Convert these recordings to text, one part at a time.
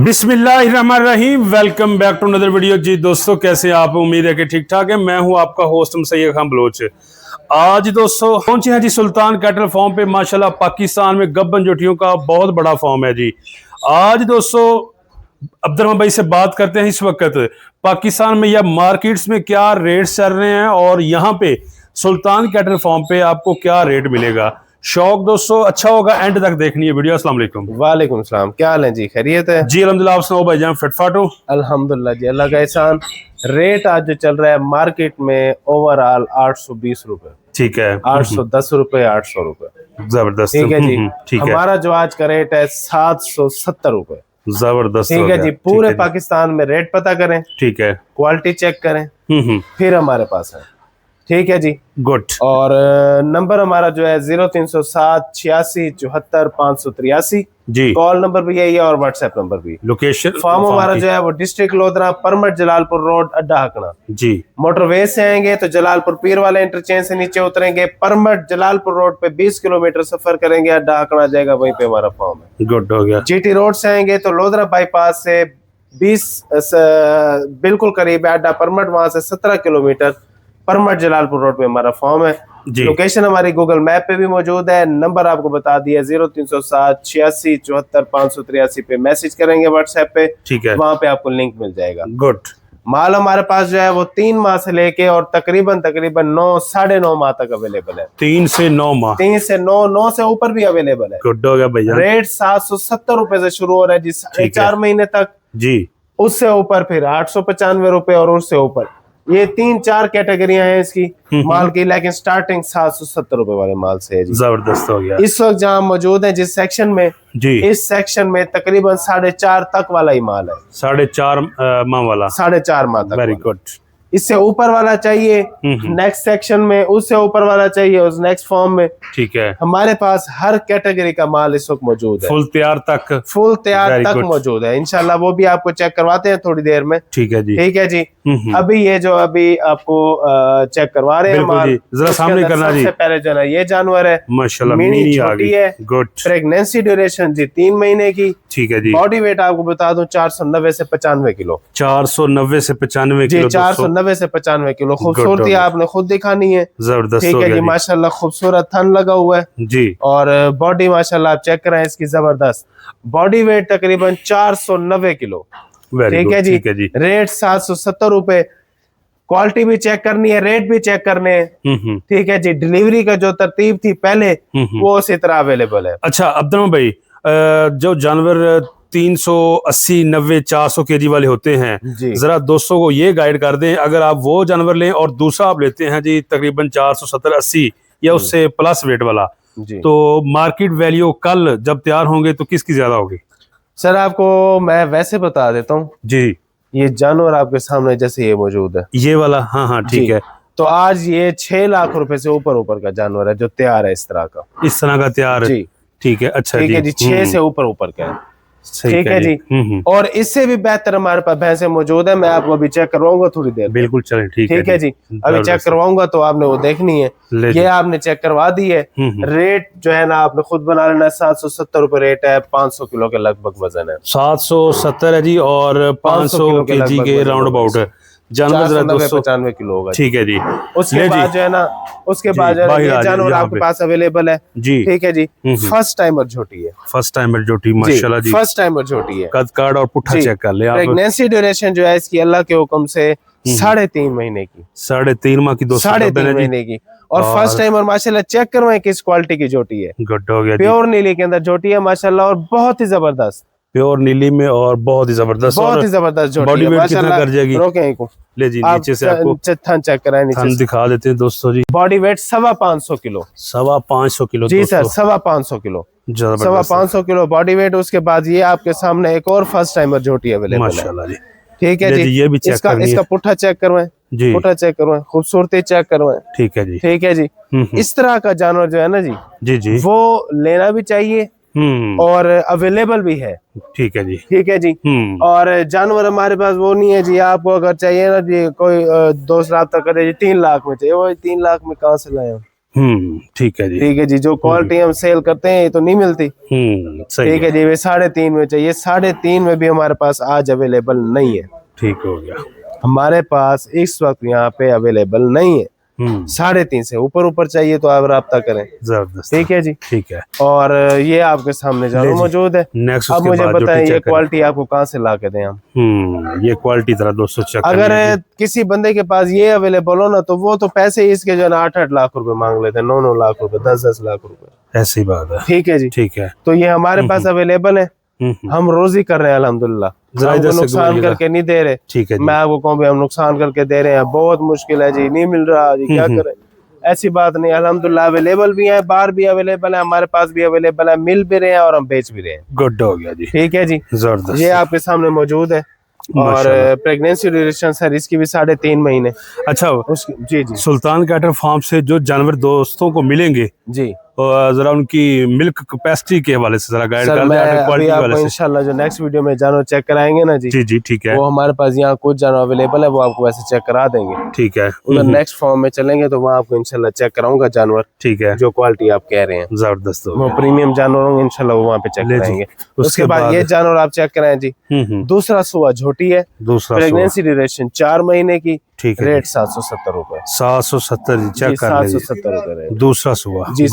बिस्मिल्लाहिर्रहमानिर्रहीम। Welcome back to another video. जी दोस्तों, कैसे हैं आप? उम्मीद है कि ठीक ठाक है। मैं हूं आपका होस्ट सैयद खान बलोच। आज दोस्तों पहुंचे हैं जी सुल्तान कैटल फार्म पे। माशाल्लाह पाकिस्तान में गब्बन जोटियों का बहुत बड़ा फार्म है जी। आज दोस्तों अब्दुर्रहमान भाई से बात करते हैं इस वक्त पाकिस्तान में या मार्केट्स में क्या रेट्स चल रहे हैं और यहाँ पे सुल्तान कैटल फार्म पे आपको क्या रेट मिलेगा। शौक दोस्तों अच्छा होगा, एंड तक देखनी है वीडियो। अस्सलाम वालेकुम। वालेकुम सलाम, क्या हाल है जी? खैरियत है जी अल्हम्दुलिल्लाह। आप सुनाओ भाईजान, फिटफाट हो? अल्हम्दुलिल्लाह जी, अल्लाह का एहसान। रेट आज जो चल रहा है मार्केट में ओवरऑल 820 रुपए। ठीक है। 810 रुपए, 800 रुपए। जबरदस्त। ठीक है जी। ठीक है। हमारा जो आज का रेट है 770 रुपए। जबरदस्त। ठीक है जी। पूरे पाकिस्तान में रेट पता करें, ठीक है, क्वालिटी चेक करें, फिर हमारे पास है। ठीक है जी, गुड। और नंबर हमारा जो है 0307 86 74 583 जी। कॉल नंबर भी यही है और व्हाट्सएप नंबर भी। लोकेशन फार्म हमारा जो है वो डिस्ट्रिक्ट लोधरा, परमट, जलालपुर रोड, अड्डा हकना जी। मोटरवे से आएंगे तो जलालपुर पीर वाले इंटरचेंज से नीचे उतरेंगे, परमट जलालपुर रोड पे 20 किलोमीटर सफर करेंगे, अड्डा हकना जाएगा, वहीं पे हमारा फार्म है। गुड हो गया। जीटी रोड से आएंगे तो लोधरा बाईपास से 20 बिल्कुल करीब है अड्डा परमट, वहां से 17 किलोमीटर परमट जलालपुर रोड पे हमारा फॉर्म है। लोकेशन हमारी गूगल मैप पे भी मौजूद है। नंबर आपको बता दिया 0307 86 74 583 पे मैसेज करेंगे व्हाट्सएप पे। ठीक है, वहां पे आपको लिंक मिल जाएगा। गुड। माल हमारे पास जो है वो 3 माह से लेके और तकरीबन 9 साढ़े 9 माह तक अवेलेबल है। 3 से 9 माह, 3 से 9 से ऊपर भी अवेलेबल है। गुड हो गया भैया। रेट 770 रुपए से शुरू हो रहा है जी, 4.5 महीने तक जी। उससे ऊपर फिर 895 रुपए और उससे ऊपर। ये 3-4 कैटेगरियां हैं इसकी माल की, लेकिन स्टार्टिंग 770 रुपए वाले माल से है जी। जबरदस्त हो गया। इस वक्त जहाँ मौजूद है जिस सेक्शन में जी, इस सेक्शन में तकरीबन 4.5 तक वाला ही माल है। 4.5 माह वाला, 4.5 माह तक। Very good. इससे ऊपर वाला चाहिए नेक्स्ट सेक्शन में, उससे ऊपर वाला चाहिए उस नेक्स्ट फॉर्म में। ठीक है, हमारे पास हर कैटेगरी का माल इस वक्त मौजूद है। फुल तैयार तक, फुल तैयार तक मौजूद है। इंशाल्लाह वो भी आपको चेक करवाते हैं थोड़ी देर में। ठीक है जी। ठीक है जी। अभी ये जो अभी आपको चेक करवा रहे हैं माल, जरा सामने करना जी। सबसे पहले जो है ये जानवर है माशाल्लाह, मिनी छोटी है। गुड। प्रेगनेंसी ड्यूरेशन जी 3 महीने की। ठीक है जी। बॉडी वेट आपको बता दूं 490 से 95 किलो। 490 से 95 किलो। 490 से 95 किलो। खूबसूरती आपने खुद दिखानी है। जबरदस्त। ठीक है जी, माशाल्लाह खूबसूरत थन लगा हुआ है जी, और बॉडी माशाल्लाह आप चेक कराएं इसकी, जबरदस्त। बॉडी वेट तकरीबन 490 किलो। ठीक है जी। रेट 770 रुपए। क्वालिटी भी चेक करनी है, रेट भी चेक करने हैं। ठीक है जी। डिलीवरी का जो तरतीब थी पहले वो उसी तरह अवेलेबल है। अच्छा अब्दुल भाई, जो जानवर 380, 90, 400 केजी वाले होते हैं, जरा दोस्तों को ये गाइड कर दें, अगर आप वो जानवर लें और दूसरा आप लेते हैं जी तकरीबन 470, 80 या उससे प्लस वेट वाला, तो मार्केट वैल्यू कल जब तैयार होंगे तो किसकी ज्यादा होगी? सर आपको मैं वैसे बता देता हूँ जी। ये जानवर आपके सामने जैसे ये मौजूद है, ये वाला। हाँ हाँ ठीक है। तो आज ये 6 लाख रुपए से ऊपर का जानवर है जो तैयार है, इस तरह का तैयार जी। ठीक है, अच्छा ठीक है जी। 6 से ऊपर का है। ठीक है जी। और इससे भी बेहतर हमारे पास भैंसे मौजूद है। मैं आपको अभी चेक करवाऊंगा थोड़ी देर। बिल्कुल चलें, ठीक है जी। अभी चेक करवाऊंगा तो आपने वो देखनी है। ये आपने चेक करवा दी है। रेट जो है ना आपने खुद बना लेना। 770 रुपए रेट है, 500 किलो के लगभग वजन है। 770 है जी, और 500 केजी के राउंड अबाउट है जानवर। 95 किलो होगा। ठीक है जी। उसके बाद जो है ना, उसके बाद ये जानवर आपके पास अवेलेबल है जी। ठीक है जी। फर्स्ट टाइमर झोटी है। फर्स्ट टाइमर झोटी, माशाल्लाह जी। फर्स्ट टाइमर झोटी है। कद काट और पुट्ठा चेक कर ले आप। प्रेगनेंसी ड्यूरेशन जो है इसकी अल्लाह के हुक्म से 3.5 महीने की। 3.5 माह की, 3.5 महीने की। और फर्स्ट टाइमर माशाल्लाह चेक करवाएं किस क्वालिटी की झोटी है। गुड हो गया। प्योर नीली के अंदर झोटी है माशाल्लाह, और बहुत ही जबरदस्त। प्योर नीली में और बहुत ही जबरदस्त झोटी। बॉडी वेट कितना कर जाएगी? ले जी, नीचे से आपको थन चेक कराएं, नीचे दिखा देते हैं दोस्तों जी। Body weight 525 kilo. 525 किलो जी sir, 525 kilo. 525 kilo body weight. उसके बाद ये आपके सामने एक और फर्स्ट टाइमर झोटी अवेलेबल है माशाल्लाह जी। ठीक है जी। ये भी चेक इसका पुट्ठा चेक करवाएं जी। पुट्ठा चेक करवाएं, खूबसूरती चेक करवाएं। ठीक है जी। ठीक है जी। इस तरह का जानवर जो है ना जी जी, वो लेना भी चाहिए और अवेलेबल भी है। ठीक है जी। ठीक है जी। और जानवर हमारे पास वो नहीं है जी, आपको अगर चाहिए ना जी, कोई दोस्त राब्ता करे जी 3 लाख में चाहिए, वो 3 लाख में कहाँ से लाए? ठीक है जी। ठीक है जी, जो क्वालिटी हम सेल करते हैं ये तो नहीं मिलती। सही ठीक है जी, वे 3.5 में चाहिए, 3.5 में भी हमारे पास आज अवेलेबल नहीं है। ठीक हो गया। हमारे पास इस वक्त यहाँ पे अवेलेबल नहीं है। 3.5 से ऊपर चाहिए तो आप राब्ता करें। जबरदस्त। ठीक है जी, ठीक है। और ये आपके सामने जानवर मौजूद है। नेक्स्ट अब मुझे बताएं ये क्वालिटी आपको कहाँ से ला के दें हम? ये क्वालिटी तरह दोस्तों चेक अगर किसी बंदे के पास ये अवेलेबल हो ना, तो वो तो पैसे इसके जो है 8-8 लाख रुपए मांग लेते हैं, 9-9 लाख रुपए, 10-10 लाख रुपए। ऐसी बात है। ठीक है जी, ठीक है। तो ये हमारे पास अवेलेबल है, हम रोजी कर रहे हैं अल्हम्दुलिल्लाह, नुकसान करके नहीं दे रहे। ठीक है, मैं आपको कहूँ भी हम नुकसान करके दे रहे हैं, बहुत मुश्किल है जी, नहीं मिल रहा जी, क्या करें? ऐसी बात नहीं, अल्हम्दुलिल्लाह अवेलेबल भी है, बाहर भी अवेलेबल है, हमारे पास भी अवेलेबल है, मिल भी रहे हैं और हम बेच भी रहे हैं। गुड हो गया जी। ठीक है जी, जबरदस्त। ये आपके सामने मौजूद है। और प्रेगनेंसी ड्यूरेशन सर इसकी भी 3.5 महीने। अच्छा, उसकी जी जी, सुल्तान कैटल फार्म से जो जानवर दोस्तों को मिलेंगे जी, जरा उनकी मिल्क कैपेसिटी के हवाले से जरा गाइड कर दें, अभी आपको इंशाल्लाह जो नेक्स्ट वीडियो में जानवर चेक कराएंगे ना जी। जी ठीक है। वो हमारे पास यहाँ कुछ जानवर अवेलेबल है, वो आपको वैसे चेक करा देंगे। ठीक है। उधर नेक्स्ट फॉर्म में चलेंगे तो वहाँ आपको इंशाल्लाह चेक कराऊंगा जानवर। ठीक है, जो क्वालिटी आप कह रहे हैं जबरदस्त, वो प्रीमियम जानवर होंगे इंशाल्लाह, वो वहाँ पे चेक कराएंगे। उसके बाद ये जानवर आप चेक कराएं जी। दूसरा सुआ झोटी है, प्रेगनेंसी ड्यूरेशन 4 महीने की। ठीक है, रेट 770 रुपए। 770 चेक कर 770 रुपए दूसरा सुआ जी,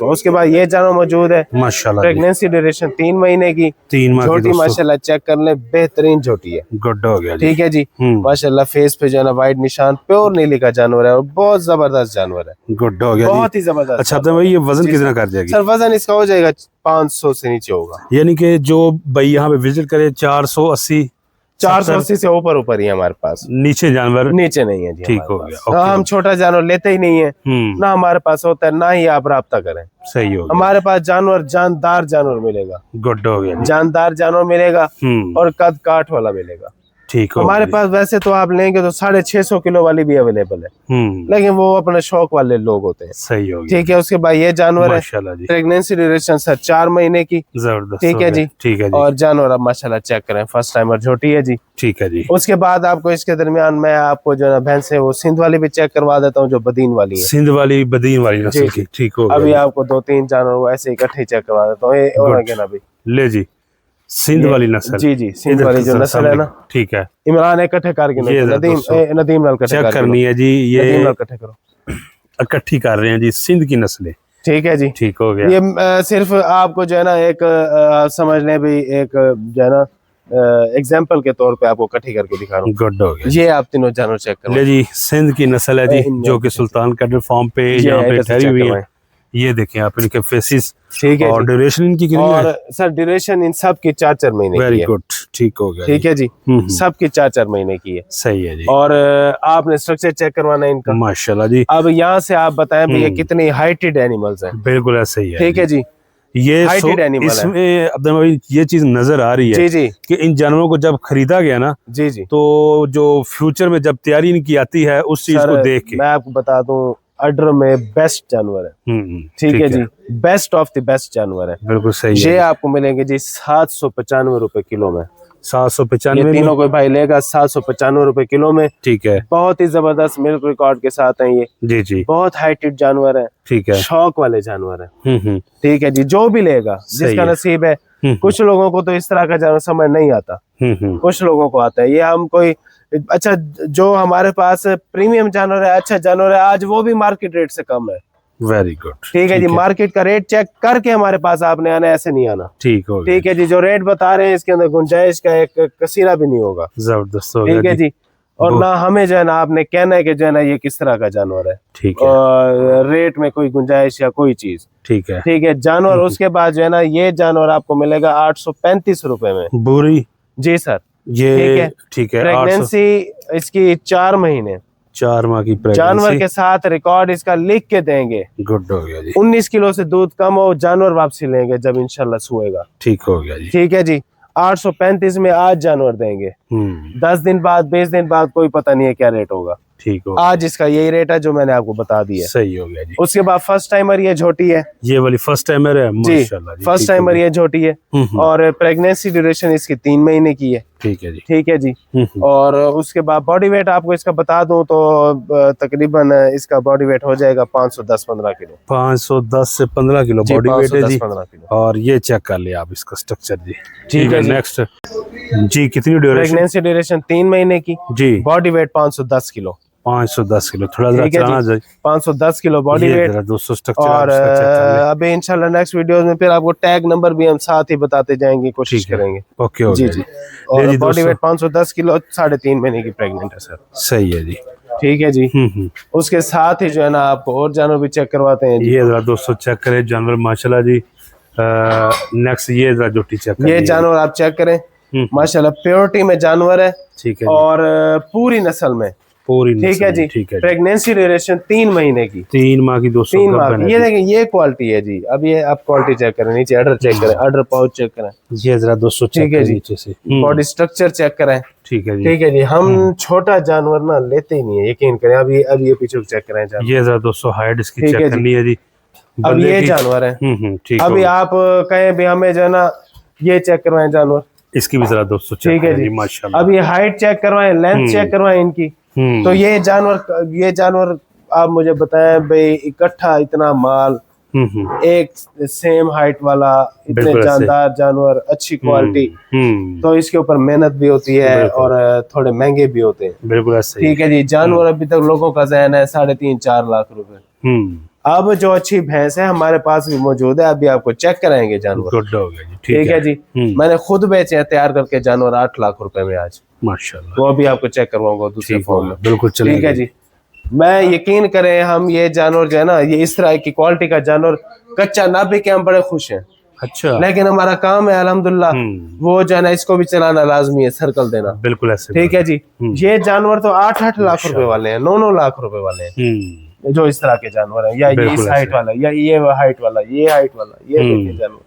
उसके बाद ये जानवर मौजूद है माशाल्लाह, प्रेगनेंसी ड्यूरेशन 3 महीने की, 3 माह की माशाल्लाह, चेक कर ले, बेहतरीन झोटी है। गुड हो गया। ठीक है जी, माशाल्लाह, फेस पे जो है ना वाइट निशान, प्योर नीली का जानवर है और बहुत जबरदस्त जानवर है। गुड हो गया, बहुत ही जबरदस्त। अच्छा, तो भाई ये वजन कितना कर जाएगी? सर वजन इसका हो जाएगा 500 से नीचे होगा, यानी कि जो भाई यहाँ पे विजिट करे 480 से ऊपर ही हमारे पास, नीचे जानवर नीचे नहीं है जी। ठीक हो गया। हम छोटा जानवर लेते ही नहीं है, ना हमारे पास होता है, ना ही आप राब्ता करें। सही हो गया। हमारे पास जानवर जानदार जानवर मिलेगा। गुड हो गया, जानदार जानवर मिलेगा और कद काठ वाला मिलेगा। ठीक है। हमारे पास वैसे तो आप लेंगे तो 650 किलो वाली भी अवेलेबल है, लेकिन वो अपने शौक वाले लोग होते हैं। सही हो गया। ठीक है, उसके बाद ये जानवर है, प्रेगनेंसी ड्यूरेशन सर 4 महीने की। जबरदस्त। ठीक है जी, ठीक है जी। और जानवर अब माशाल्लाह चेक करें, फर्स्ट टाइमर झोटी है जी। ठीक है जी। उसके बाद आपको इसके दरमियान मैं आपको जो है भैंस है वो सिंध वाली भी चेक करवा देता हूँ, जो बदीन वाली है, सिंध वाली बदीन वाली नस्ल की। ठीक हो गया। अभी आपको 2-3 जानवर ऐसे इकट्ठे चेक करवा देता हूँ। ले जी, सिंध वाली नस्ल। जी जी, सिंध वाली जो नस्ल है ना। ठीक है, इमरान इकट्ठे करके नदीम लाल चेक करनी है जी, ये इकट्ठे करो, इकट्ठी कर रहे हैं जी, सिंध की नस्लें। ठीक है जी, ठीक हो गया। ये सिर्फ आपको जो है ना एक समझ लें भी, एक जो है ना एग्जाम्पल के तौर पे आपको इकट्ठी करके दिखा रहा हूँ। गुड हो गया। ये आप तीनों जानवर चेक करो। ले जी, सिंध की नस्ल है जी, जो कि सुल्तान कैटल फार्म पे यहाँ पे ठहरी हुई है। ये देखें आप इनके फेसिस। ठीक है। और ड्यूरेशन इनकी कितनी है? और सर ड्यूरेशन इन सब की 4-4 महीने की है। वेरी गुड, ठीक हो गया। ठीक है जी, सब की 4-4 महीने की है। सही है जी। और आपने स्ट्रक्चर चेक करवाना है इनका। माशाल्लाह जी। अब यहाँ से आप बताएं भैया कितनी हाइटेड एनिमल्स हैं। बिल्कुल ऐसा ही है। ठीक है जी, ये इसमें अब ये चीज नजर आ रही है जी जी, कि इन जानवरों को जब खरीदा गया ना जी जी, तो जो फ्यूचर में जब तैयारी इनकी आती है उस चीज को देख के मैं आपको बता दूं, अडर में बेस्ट जानवर है। ठीक है जी, बेस्ट ऑफ द बेस्ट जानवर है। बिल्कुल सही है। ये आपको मिलेंगे जी 795 रुपए किलो में। 795 तीनों कोई भाई लेगा 795 रुपए किलो में। ठीक है, बहुत ही जबरदस्त मिल्क रिकॉर्ड के साथ है ये। जी जी, बहुत हाइटेड जानवर है। ठीक है, शौक वाले जानवर है। ठीक है जी, जो भी लेगा जिसका नसीब है। कुछ लोगों को तो इस तरह का जानवर समझ नहीं आता, कुछ लोगों को आता है। ये हम कोई अच्छा, जो हमारे पास प्रीमियम जानवर है, अच्छा जानवर है, आज वो भी मार्केट रेट से कम है। Very good. ठीक है जी, मार्केट का रेट चेक करके हमारे पास आपने आना, ऐसे नहीं आना। ठीक हो गया। ठीक है जी, जो रेट बता रहे हैं इसके अंदर गुंजाइश का एक कसीरा भी नहीं होगा। जबरदस्त हो गया। ठीक है जी, और ना हमें जो है ना आपने कहना है कि जो है ना ये किस तरह का जानवर है। ठीक है, और रेट में कोई गुंजाइश या कोई चीज। ठीक है, ठीक है जानवर। उसके बाद जो है ना ये जानवर आपको मिलेगा 835 रुपए में। बुरी जी सर, ये ठीक है। प्रेगनेंसी इसकी 4 महीने, 4 माह की जानवर के साथ रिकॉर्ड इसका लिख के देंगे। गुड हो गया जी। 19 किलो से दूध कम हो, जानवर वापसी लेंगे जब इंशाल्लाह सुएगा। ठीक हो गया जी। ठीक है जी, 835 में आज जानवर देंगे। 10 दिन बाद 20 दिन बाद कोई पता नहीं है क्या रेट होगा। ठीक हो, आज इसका यही रेट है जो मैंने आपको बता दिया। सही हो गया जी। उसके बाद फर्स्ट टाइमर ये झोटी है, ये वाली फर्स्ट टाइमर है। माशाल्लाह जी, फर्स्ट टाइमर ये झोटी है। और प्रेगनेंसी ड्यूरेशन इसकी 3 महीने की है। ठीक है जी। ठीक है जी। और उसके बाद बॉडी वेट आपको इसका बता दूं तो तकरीबन इसका बॉडी वेट हो जाएगा 510-15 किलो। 510 से 15 किलो बॉडी वेट है जी। 510-15 किलो। और ये चेक कर लिया आप इसका स्ट्रक्चर जी। ठीक है जी। नेक्स्ट जी, कितनी ड्यूरेशन? प्रेगनेंसी ड्यूरेशन 3 महीने की जी। Body weight 510 kilo. 510 किलो, थोड़ा सा चलाना जाए। 510 किलो बॉडी वेट। दोस्तों स्ट्रक्चर और अभी इंशाल्लाह नेक्स्ट वीडियोस में फिर आपको टैग नंबर भी हम साथ ही बताते जाएंगे, कोशिश करेंगे। ओके जी जी। और बॉडी वेट 510 किलो, 3.5 महीने की प्रेग्नेंट है सर। सही है जी। ठीक है जी। उसके साथ ही जो है ना आपको और जानवर भी चेक करवाते हैं। ये जरा दोस्तों चेक करें जानवर माशाल्लाह जी। नेक्स्ट ये जरा जोटी चेक करें। ये जानवर आप चेक करें, माशाल्लाह प्योरिटी में जानवर है। ठीक है। और पूरी नस्ल में पूरी। ठीक है जी। ठीक है। प्रेगनेंसी ड्यूरेशन 3 महीने की। 3 माह की दोस्तों। 3 माह की। ये देखें, ये क्वालिटी है जी। अब ये आप क्वालिटी चेक करें, नीचे अडर चेक करें, अडर पाउच चेक करें। ये जरा दोस्तों चेक करें नीचे से। बॉडी स्ट्रक्चर चेक करें। ठीक है जी। ठीक है जी। हम छोटा जानवर ना लेते ही नहीं है, यकीन करें। अब ये पीछे चेक करें जानवर। ये जरा दोस्तों हाइट इसकी चेक करनी है जी। अब ये जानवर है। ठीक। अभी आप कहें भी हमें जो है ना ये चेक करवाएं जानवर, इसकी भी जरा दोस्तों चेक करें जी माशाल्लाह। अब ये हाइट चेक करवाएं, लेंथ चेक करवाएं इनकी। तो ये जानवर आप मुझे बताएं भाई, इकट्ठा इतना माल, एक सेम हाइट वाला, इतने जानदार जानवर, अच्छी क्वालिटी, तो इसके ऊपर मेहनत भी होती है और थोड़े महंगे भी होते हैं। बिल्कुल ऐसे। ठीक है जी। जानवर अभी तक लोगों का ज़हन है 3.5-4 लाख रुपए। अब जो अच्छी भैंस है हमारे पास भी मौजूद है, अभी आपको चेक कराएंगे जानवर। गुड हो गया जी। ठीक है जी। मैंने खुद बेचे हैं तैयार करके जानवर 8 लाख रुपए में आज माशाल्लाह। वो अभी आपको चेक करवाऊंगा दूसरे फॉर्म में। बिल्कुल चलेगा। ठीक है जी। मैं यकीन करें, हम ये जानवर जो है ना, ये इस तरह की क्वालिटी का जानवर कच्चा ना बिके हम बड़े खुश हैं। अच्छा। लेकिन हमारा काम है अल्हम्दुलिल्लाह, वो जो है ना इसको भी चलाना लाजमी है, सर्कल देना। बिल्कुल ऐसे। ठीक है जी। ये जानवर तो 8-8 लाख रुपए वाले हैं, 9-9 लाख रुपए वाले हैं जो इस तरह के जानवर हैं। या ये इस हाइट वाला, या ये हाइट वाला, ये हाइट वाला, ये देखिए जानवर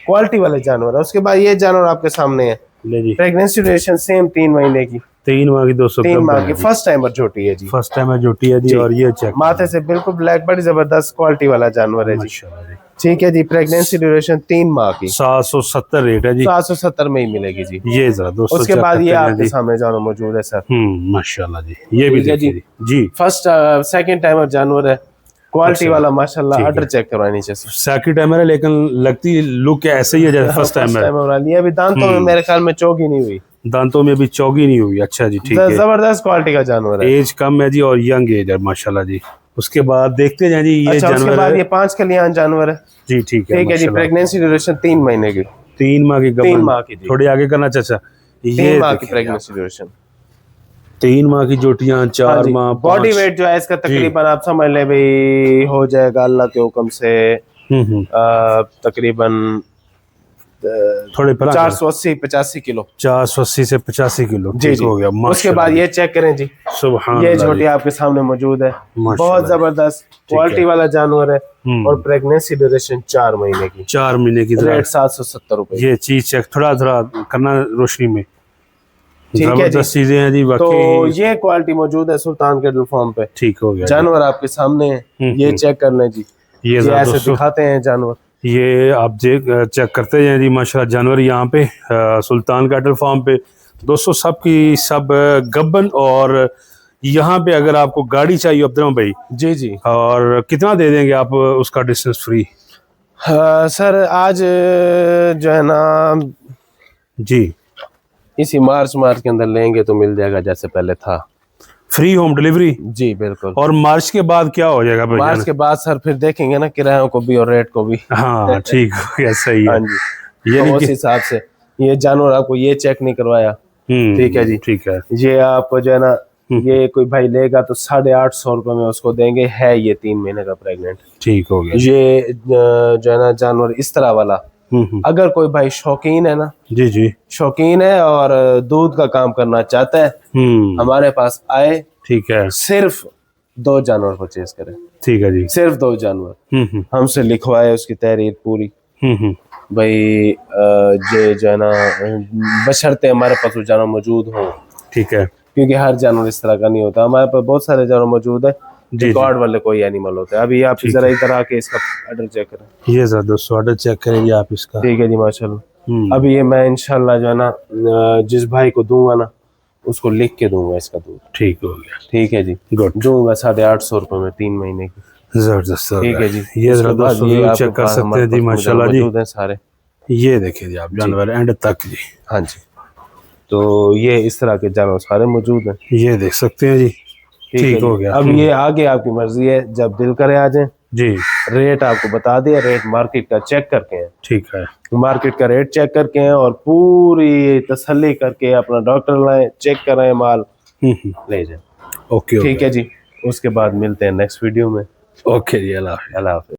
क्वालिटी वाले जानवर है। उसके बाद ये जानवर आपके सामने है। प्रेगनेंसी ड्यूरेशन सेम 3 महीने की। 3 माह की दोस्तों। 3 माह की फर्स्ट टाइमर झोटी है जी। फर्स्ट टाइम है झोटी है जी। और ये चेक माथे से बिल्कुल ब्लैक, बड़ी जबरदस्त क्वालिटी वाला जानवर है जी। ठीक है जी। प्रेगनेंसी ड्यूरेशन 3 माह की। 770 रेट है जी। 770 में ही मिलेगी जी। ये जरा दोस्तों। उसके बाद ये आपके सामने जानवर मौजूद है सर। माशाल्लाह जी। ये भी देखिए जी। फर्स्ट सेकंड टाइमर जानवर है, क्वालिटी वाला माशाल्लाह। अडर चेक करवाए नीचे से। सेकंड टाइमर है लेकिन लगती लुक ऐसे ही है जैसे फर्स्ट टाइमर है। अभी दांतों में मेरे ख्याल में चौक ही नहीं हुई। दांतों में भी चौगी नहीं हुई। अच्छा जी। ठीक है। जबरदस्त क्वालिटी का जानवर है। एज कम है जी और यंग एज है माशाल्लाह जी। उसके बाद देखते जाए जी ये अच्छा, जानवर उसके बाद ये 5 कलियान जानवर है जी। ठीक है। ठीक है जी। प्रेगनेंसी ड्यूरेशन 3 महीने की। 3 माह की। 3 माह की। थोड़ी आगे करना चाचा। 3 माह की प्रेगनेंसी ड्यूरेशन। 3 माह की जोटियां, 4 माह। बॉडी वेट जो है इसका तकरीबन आप समझ ले भाई हो जाएगा अल्लाह के हुक्म से तकरीबन थोड़े 480-85 किलो। 480 से 85 किलो। जी जी। हो गया। उसके बाद ये चेक करें जी। सुभान ये झोटी आपके सामने मौजूद है, बहुत जबरदस्त क्वालिटी वाला जानवर है। और प्रेगनेंसी ड्यूरेशन 4 महीने की। 4 महीने की। रेट 770 रुपए। ये चीज चेक थोड़ा करना रोशनी में। ठीक है जी। चीजें हैं जी। तो ये क्वालिटी मौजूद है सुल्तान कैटल फार्म पे। ठीक हो गया। जानवर आपके सामने है, ये चेक कर लें जी। ये ऐसे दिखाते हैं जानवर। ये आप चेक करते हैं जी माशाल्लाह जानवर यहाँ पे सुल्तान कैटल फार्म पे दोस्तों। सब गब्बन। और यहाँ पे अगर आपको गाड़ी चाहिए अब्दुल भाई जी जी, और कितना दे देंगे आप उसका डिस्टेंस फ्री? सर आज जो है ना जी इसी मार्च के अंदर लेंगे तो मिल जाएगा जैसे पहले था, फ्री होम डिलीवरी। जी बिल्कुल। और मार्च के बाद क्या हो जाएगा? मार्च के बाद सर फिर देखेंगे ना किरायों को भी और रेट को भी। हाँ ठीक हो गया। सही है। हाँ जी। ये उस हिसाब से ये जानवर आपको ये चेक नहीं करवाया। ठीक है जी। ठीक है। ये आपको जो है ना ये कोई भाई लेगा तो 850 रुपए में उसको देंगे। है ये 3 महीने का प्रेग्नेंट। ठीक हो गया। ये जो है ना जानवर इस तरह वाला अगर कोई भाई शौकीन है ना, जी जी शौकीन है और दूध का काम करना चाहता है, हमारे पास आए। ठीक है। सिर्फ 2 जानवर परचेज करें। ठीक है जी। सिर्फ 2 जानवर हमसे लिखवाए, उसकी तहरीर पूरी भाई ये जो है ना बशर्ते हमारे पास वो जानवर मौजूद हो। ठीक है। क्योंकि हर जानवर इस तरह का नहीं होता। हमारे पास बहुत सारे जानवर मौजूद है रिकॉर्ड वाले कोई एनिमल होते हैं। अभी आप जरा इधर आके इसका ऑर्डर चेक करें। ये जरा दोस्तों ऑर्डर चेक करेंगे आप इसका। ठीक है जी माशाल्लाह। अभी ये मैं इंशाल्लाह जो है ना जिस भाई को दूंगा ना उसको लिख के दूंगा इसका दूध। ठीक हो गया, ठीक है जी, गुड। दूंगा 850 रुपए में 3 महीने की। जबरदस्त। ठीक है जी, ये उसके जरा बाद दोस्तों ये व्यू आपके चेक कर पास सकते हमारे हैं जी, पास माशाल्लाह जी। मौजूद हैं सारे। ये देखिए जी आप जानवर एंड तक जी। हाँ जी, तो ये इस तरह के जानवर सारे मौजूद हैं। ये देख सकते हैं जी। ठीक है ठीक हो जी। गया। अब ये आगे आपकी मर्जी है, जब दिल करे आ जाए। जी रेट आपको बता दिया, रेट मार्केट का चेक करके हैं, ठीक है। मार्केट का रेट चेक करके हैं और पूरी तसल्ली करके अपना डॉक्टर लाएं, चेक कराएं, माल ले जाएं। ओके ठीक है जी, उसके बाद मिलते हैं नेक्स्ट वीडियो में। ओके जी, अल्लाह हाफिज़। अल्लाह हाफिज़।